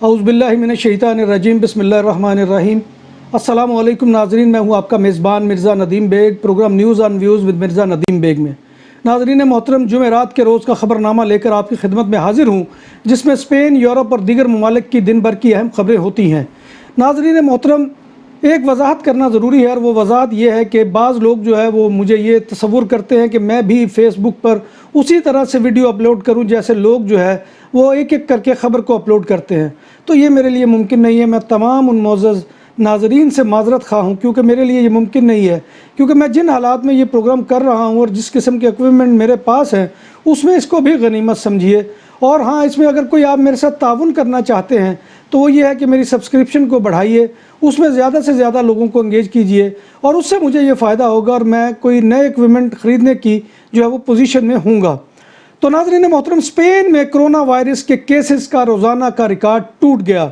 اعوذ باللہ من الشیطان الرجیم، بسم اللہ الرحمن الرحیم۔ السلام علیکم ناظرین، میں ہوں آپ کا میزبان Mirza Nadeem Baig, program news on views with Mirza Nadeem Baig میں۔ ناظرین محترم، جمعرات کے روز کا خبر نامہ لے کر آپ کی خدمت میں حاضر ہوں، جس میں اسپین، یورپ اور دیگر ممالک کی دن بھر کی اہم خبریں ہوتی ہیں۔ ناظرین محترم، ایک وضاحت کرنا ضروری ہے، اور وہ وضاحت یہ ہے کہ بعض لوگ جو ہے وہ مجھے یہ تصور کرتے ہیں کہ میں بھی فیس بک پر اسی طرح سے ویڈیو اپلوڈ کروں جیسے لوگ جو ہے وہ ایک ایک کر کے خبر کو اپلوڈ کرتے ہیں، تو یہ میرے لیے ممکن نہیں ہے۔ میں تمام ان معزز ناظرین سے معذرت خواہ ہوں، کیونکہ میرے لیے یہ ممکن نہیں ہے، کیونکہ میں جن حالات میں یہ پروگرام کر رہا ہوں اور جس قسم کے ایکوپمنٹ میرے پاس ہیں اس میں اس کو بھی غنیمت سمجھیے۔ اور ہاں، اس میں اگر کوئی آپ میرے ساتھ تعاون کرنا چاہتے ہیں تو وہ یہ ہے کہ میری سبسکرپشن کو بڑھائیے، اس میں زیادہ سے زیادہ لوگوں کو انگیج کیجئے، اور اس سے مجھے یہ فائدہ ہوگا اور میں کوئی نئے ایکوپمنٹ خریدنے کی جو ہے وہ پوزیشن میں ہوں گا۔ تو ناظرین محترم، اسپین میں کرونا وائرس کے کیسز کا روزانہ کا ریکارڈ ٹوٹ گیا،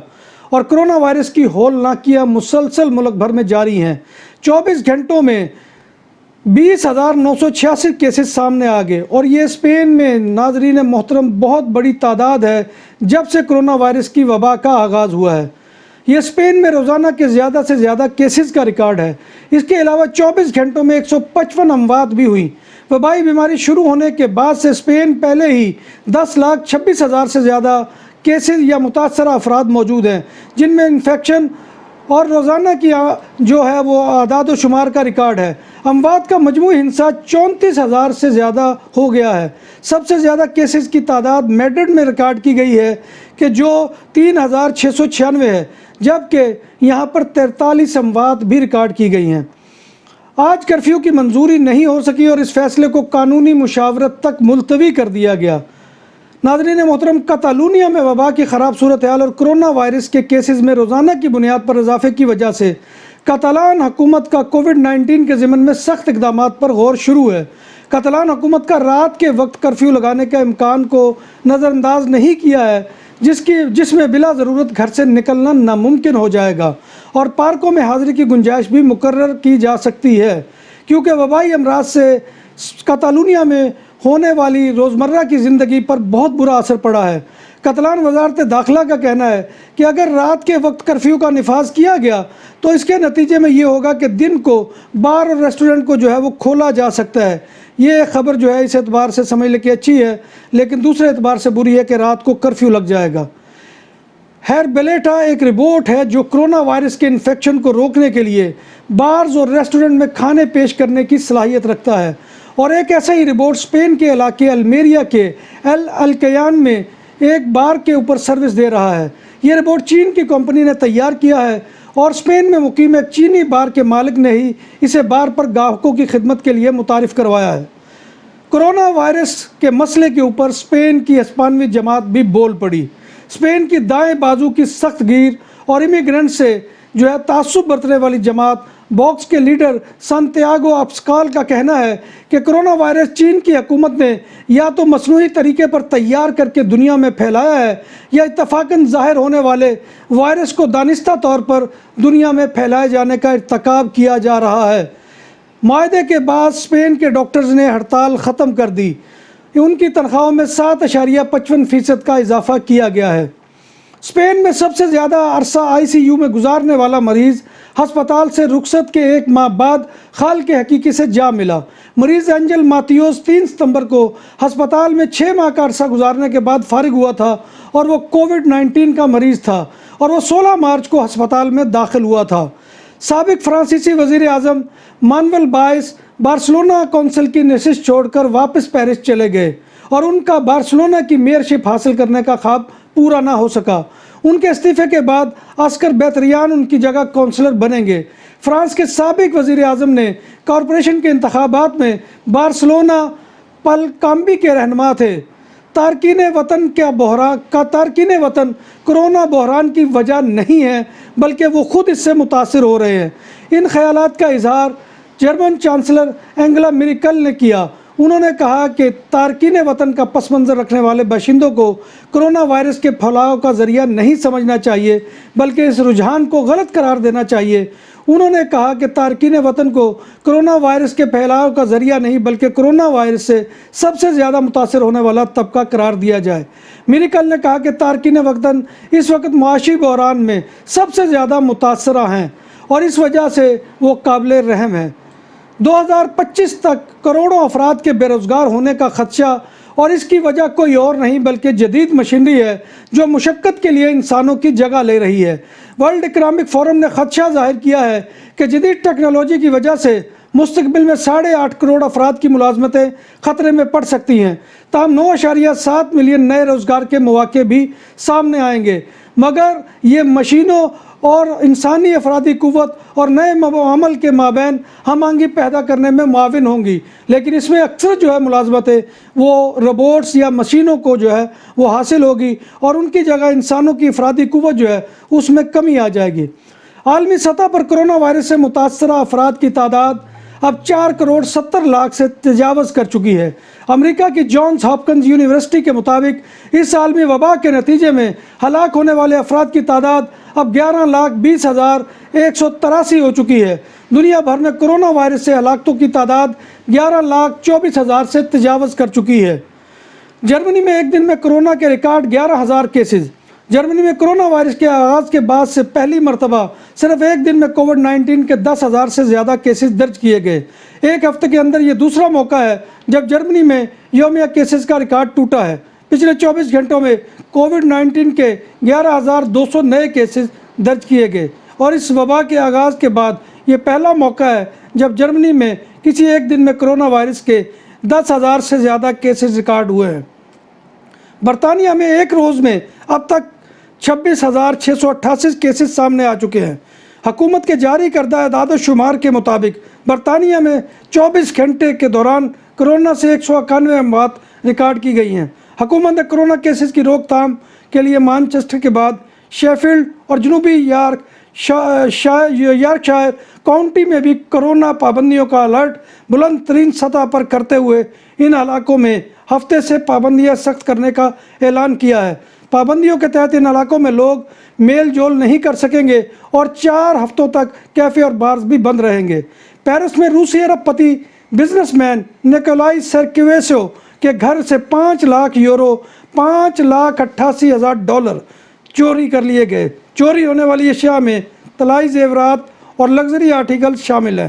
اور کرونا وائرس کی ہولناکیاں مسلسل ملک بھر میں جاری ہیں۔ 24 گھنٹوں میں 20,986 کیسز سامنے آ گئے، اور یہ اسپین میں ناظرین محترم بہت بڑی تعداد ہے جب سے کرونا وائرس کی وبا کا آغاز ہوا ہے۔ یہ اسپین میں روزانہ کے زیادہ سے زیادہ کیسز کا ریکارڈ ہے۔ اس کے علاوہ 24 گھنٹوں میں 155 اموات بھی ہوئی۔ وبائی بیماری شروع ہونے کے بعد سے اسپین پہلے ہی 10,26,000 سے زیادہ کیسز یا متاثرہ افراد موجود ہیں، جن میں انفیکشن اور روزانہ کی جو ہے وہ اعداد و شمار کا ریکارڈ ہے۔ اموات کا مجموعی ہنسا 34,000 سے زیادہ ہو گیا ہے۔ سب سے زیادہ کیسز کی تعداد میڈرڈ میں ریکارڈ کی گئی ہے کہ جو 3,696 ہے، جبکہ یہاں پر 43 اموات بھی ریکارڈ کی گئی ہیں۔ آج کرفیو کی منظوری نہیں ہو سکی اور اس فیصلے کو قانونی مشاورت تک ملتوی کر دیا گیا۔ ناظرین محترم، کتالونیا میں وبا کی خراب صورتحال اور کرونا وائرس کے کیسز میں روزانہ کی بنیاد پر اضافے کی وجہ سے کاتالان حکومت کا کووڈ-19 کے ضمن میں سخت اقدامات پر غور شروع ہے۔ کاتالان حکومت کا رات کے وقت کرفیو لگانے کا امکان کو نظر انداز نہیں کیا ہے، جس میں بلا ضرورت گھر سے نکلنا ناممکن ہو جائے گا، اور پارکوں میں حاضری کی گنجائش بھی مقرر کی جا سکتی ہے، کیونکہ وبائی امراض سے کاتالونیا میں ہونے والی روزمرہ کی زندگی پر بہت برا اثر پڑا ہے۔ کاتالان وزارت داخلہ کا کہنا ہے کہ اگر رات کے وقت کرفیو کا نفاذ کیا گیا تو اس کے نتیجے میں یہ ہوگا کہ دن کو بار اور ریسٹورنٹ کو جو ہے وہ کھولا جا سکتا ہے۔ یہ خبر جو ہے اس اعتبار سے سمجھ لے کہ اچھی ہے، لیکن دوسرے اعتبار سے بری ہے کہ رات کو کرفیو لگ جائے گا۔ ہیربیلیٹا ایک روبوٹ ہے جو کرونا وائرس کے انفیکشن کو روکنے کے لیے بارز اور ریسٹورنٹ میں کھانے پیش کرنے کی صلاحیت رکھتا ہے، اور ایک ایسا ہی روبوٹ اسپین کے علاقے المیریا کے الکیان میں ایک بار کے اوپر سروس دے رہا ہے۔ یہ روبوٹ چین کی کمپنی نے تیار کیا ہے، اور اسپین میں مقیم ایک چینی بار کے مالک نے ہی اسے بار پر گاہکوں کی خدمت کے لیے متعارف کروایا ہے۔ کرونا وائرس کے مسئلے کے اوپر اسپین کی ہسپانوی جماعت بھی بول پڑی۔ اسپین کی دائیں بازو کی سخت گیر اور امیگرنٹ سے جو ہے تعصب برتنے والی جماعت باکس کے لیڈر سانتیاگو ابسکال کا کہنا ہے کہ کرونا وائرس چین کی حکومت نے یا تو مصنوعی طریقے پر تیار کر کے دنیا میں پھیلایا ہے، یا اتفاقاً ظاہر ہونے والے وائرس کو دانستہ طور پر دنیا میں پھیلائے جانے کا ارتکاب کیا جا رہا ہے۔ معاہدے کے بعد اسپین کے ڈاکٹرز نے ہڑتال ختم کر دی۔ ان کی تنخواہوں میں 7.55% کا اضافہ کیا گیا ہے۔ اسپین میں سب سے زیادہ عرصہ ICU میں گزارنے والا مریض ہسپتال سے رخصت کے 1 ماہ بعد خالق حقیقی سے جا ملا۔ مریض اینجل ماتیوس 3 ستمبر کو ہسپتال میں 6 ماہ کا عرصہ گزارنے کے بعد فارغ ہوا تھا، اور وہ کووڈ-19 کا مریض تھا، اور وہ 16 مارچ کو ہسپتال میں داخل ہوا تھا۔ سابق فرانسیسی وزیر اعظم مانویل وائس بارسلونا کونسل کی نشست چھوڑ کر واپس پیرس چلے گئے، اور ان کا بارسلونا کی میئرشپ حاصل کرنے کا خواب پورا نہ ہو سکا۔ ان کے استعفے کے بعد آسکر بیتریان ان کی جگہ کونسلر بنیں گے۔ فرانس کے سابق وزیر اعظم نے کارپوریشن کے انتخابات میں بارسلونا پل کامبی کے رہنما تھے۔ تارکین وطن کرونا بحران کی وجہ نہیں ہے، بلکہ وہ خود اس سے متاثر ہو رہے ہیں۔ ان خیالات کا اظہار جرمن چانسلر اینگلا میرکل نے کیا۔ انہوں نے کہا کہ تارکین وطن کا پس منظر رکھنے والے باشندوں کو کرونا وائرس کے پھیلاؤ کا ذریعہ نہیں سمجھنا چاہیے بلکہ اس رجحان کو غلط قرار دینا چاہیے۔ انہوں نے کہا کہ تارکین وطن کو کرونا وائرس کے پھیلاؤ کا ذریعہ نہیں بلکہ کرونا وائرس سے سب سے زیادہ متاثر ہونے والا طبقہ قرار دیا جائے۔ میریکل نے کہا کہ تارکین وطن اس وقت معاشی بحران میں سب سے زیادہ متاثرہ ہیں اور اس وجہ سے وہ قابل رحم ہیں۔ 2025 تک کروڑوں افراد کے بے روزگار ہونے کا خدشہ اور اس کی وجہ کوئی اور نہیں بلکہ جدید مشینری ہے جو مشقت کے لیے انسانوں کی جگہ لے رہی ہے۔ ورلڈ اکنامک فورم نے خدشہ ظاہر کیا ہے کہ جدید ٹیکنالوجی کی وجہ سے مستقبل میں 8.5 کروڑ افراد کی ملازمتیں خطرے میں پڑ سکتی ہیں، تاہم 9.7 ملین نئے روزگار کے مواقع بھی سامنے آئیں گے، مگر یہ مشینوں اور انسانی افرادی قوت اور نئے عمل کے مابین ہم آہنگی پیدا کرنے میں معاون ہوں گی، لیکن اس میں اکثر جو ہے ملازمتیں وہ روبوٹس یا مشینوں کو جو ہے وہ حاصل ہوگی اور ان کی جگہ انسانوں کی افرادی قوت جو ہے اس میں کمی آ جائے گی۔ عالمی سطح پر کرونا وائرس سے متاثرہ افراد کی تعداد اب 4 کروڑ 70 لاکھ سے تجاوز کر چکی ہے۔ امریکہ کی جانس ہاپکنز یونیورسٹی کے مطابق اس عالمی وبا کے نتیجے میں ہلاک ہونے والے افراد کی تعداد اب 11,20,183 ہو چکی ہے۔ دنیا بھر میں کرونا وائرس سے ہلاکتوں کی تعداد 11,24,000 سے تجاوز کر چکی ہے۔ جرمنی میں ایک دن میں کرونا کے ریکارڈ 11,000 کیسز۔ جرمنی میں کرونا وائرس کے آغاز کے بعد سے پہلی مرتبہ صرف ایک دن میں کووڈ-19 کے 10,000 سے زیادہ کیسز درج کیے گئے۔ ایک ہفتے کے اندر یہ دوسرا موقع ہے جب جرمنی میں یومیہ کیسز کا ریکارڈ ٹوٹا ہے۔ پچھلے 24 گھنٹوں میں کووڈ-19 کے 11,200 نئے کیسز درج کیے گئے اور اس وبا کے آغاز کے بعد یہ پہلا موقع ہے جب جرمنی میں کسی ایک دن میں کرونا وائرس کے 10,000 سے زیادہ کیسز ریکارڈ ہوئے ہیں۔ برطانیہ میں ایک روز میں اب تک 26,688 کیسز سامنے آ چکے ہیں۔ حکومت کے جاری کردہ اعداد و شمار کے مطابق برطانیہ میں 24 گھنٹے کے دوران کرونا سے 191 اموات ریکارڈ کی گئی ہیں۔ حکومت نے کرونا کیسز کی روک تھام کے لیے مانچسٹر کے بعد شیفیلڈ اور جنوبی یارکشائر کاؤنٹی میں بھی کرونا پابندیوں کا الرٹ بلند ترین سطح پر کرتے ہوئے ان علاقوں میں ہفتے سے پابندیاں سخت کرنے کا اعلان کیا ہے۔ پابندیوں کے تحت ان علاقوں میں لوگ میل جول نہیں کر سکیں گے اور 4 ہفتوں تک کیفے اور بارز بھی بند رہیں گے۔ پیرس میں روسی ارب پتی بزنس مین نیکولائی سرکویسو کے گھر سے 5 لاکھ یورو $5,88,000 چوری کر لیے گئے۔ چوری ہونے والی اشیاء میں طلائی زیورات اور لگژری آرٹیکل شامل ہیں۔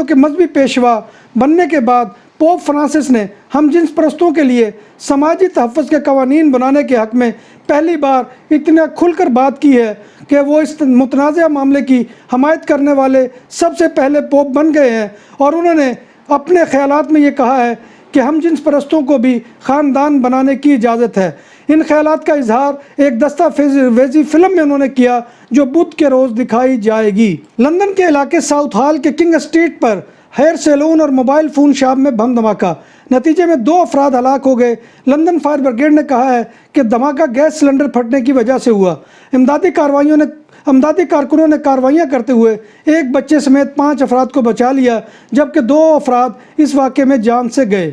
کے مذہبی پیشوا بننے کے بعد پوپ فرانسس نے ہم جنس پرستوں کے لیے سماجی تحفظ کے قوانین بنانے کے حق میں پہلی بار اتنا کھل کر بات کی ہے کہ وہ اس متنازع معاملے کی حمایت کرنے والے سب سے پہلے پوپ بن گئے ہیں، اور انہوں نے اپنے خیالات میں یہ کہا ہے کہ ہم جنس پرستوں کو بھی خاندان بنانے کی اجازت ہے۔ ان خیالات کا اظہار ایک دستاویزی فلم میں انہوں نے کیا جو بدھ کے روز دکھائی جائے گی۔ لندن کے علاقے ساؤتھ ہال کے کنگ اسٹریٹ پر ہیئر سیلون اور موبائل فون شاپ میں بم دھماکہ، نتیجے میں 2 افراد ہلاک ہو گئے۔ لندن فائر بریگیڈ نے کہا ہے کہ دھماکہ گیس سلنڈر پھٹنے کی وجہ سے ہوا۔ امدادی کارکنوں نے کارروائیاں کرتے ہوئے ایک بچے سمیت 5 افراد کو بچا لیا، جبکہ 2 افراد اس واقعے میں جان سے گئے۔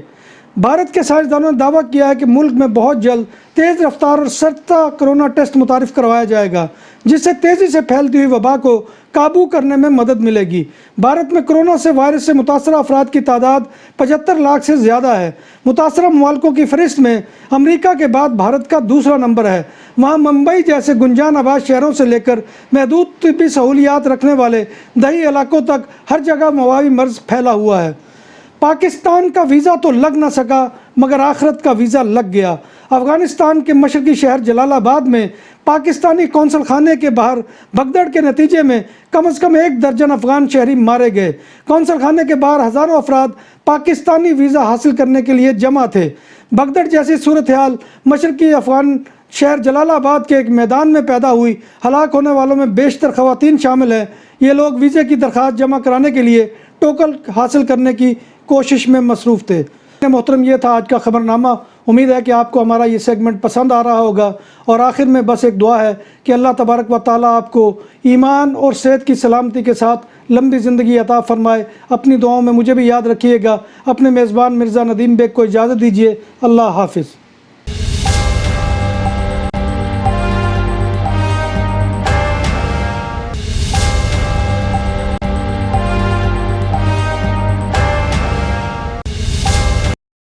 بھارت کے سائنسدانوں نے دعویٰ کیا ہے کہ ملک میں بہت جلد تیز رفتار اور سستا کرونا ٹیسٹ متعارف کروایا جائے گا، جس سے تیزی سے پھیلتی ہوئی وبا کو قابو کرنے میں مدد ملے گی۔ بھارت میں کرونا سے وائرس سے متاثرہ افراد کی تعداد 75 لاکھ سے زیادہ ہے۔ متاثرہ ممالکوں کی فہرست میں امریکہ کے بعد بھارت کا دوسرا نمبر ہے۔ وہاں ممبئی جیسے گنجان آباد شہروں سے لے کر محدود طبی سہولیات رکھنے والے دیہی علاقوں تک ہر جگہ وبائی مرض پھیلا ہوا ہے۔ پاکستان کا ویزا تو لگ نہ سکا مگر آخرت کا ویزا لگ گیا۔ افغانستان کے مشرقی شہر جلال آباد میں پاکستانی قونصل خانے کے باہر بھگدڑ کے نتیجے میں کم از کم 1 درجن افغان شہری مارے گئے۔ قونصل خانے کے باہر ہزاروں افراد پاکستانی ویزا حاصل کرنے کے لیے جمع تھے۔ بھگدڑ جیسی صورتحال مشرقی افغان شہر جلال آباد کے ایک میدان میں پیدا ہوئی۔ ہلاک ہونے والوں میں بیشتر خواتین شامل ہیں۔ یہ لوگ ویزے کی درخواست جمع کرانے کے لیے ٹوکن حاصل کرنے کی کوشش میں مصروف تھے۔ محترم، یہ تھا آج کا خبر نامہ۔ امید ہے کہ آپ کو ہمارا یہ سیگمنٹ پسند آ رہا ہوگا، اور آخر میں بس ایک دعا ہے کہ اللہ تبارک و تعالیٰ آپ کو ایمان اور صحت کی سلامتی کے ساتھ لمبی زندگی عطا فرمائے۔ اپنی دعاؤں میں مجھے بھی یاد رکھیے گا۔ اپنے میزبان مرزا ندیم بیگ کو اجازت دیجیے۔ اللہ حافظ۔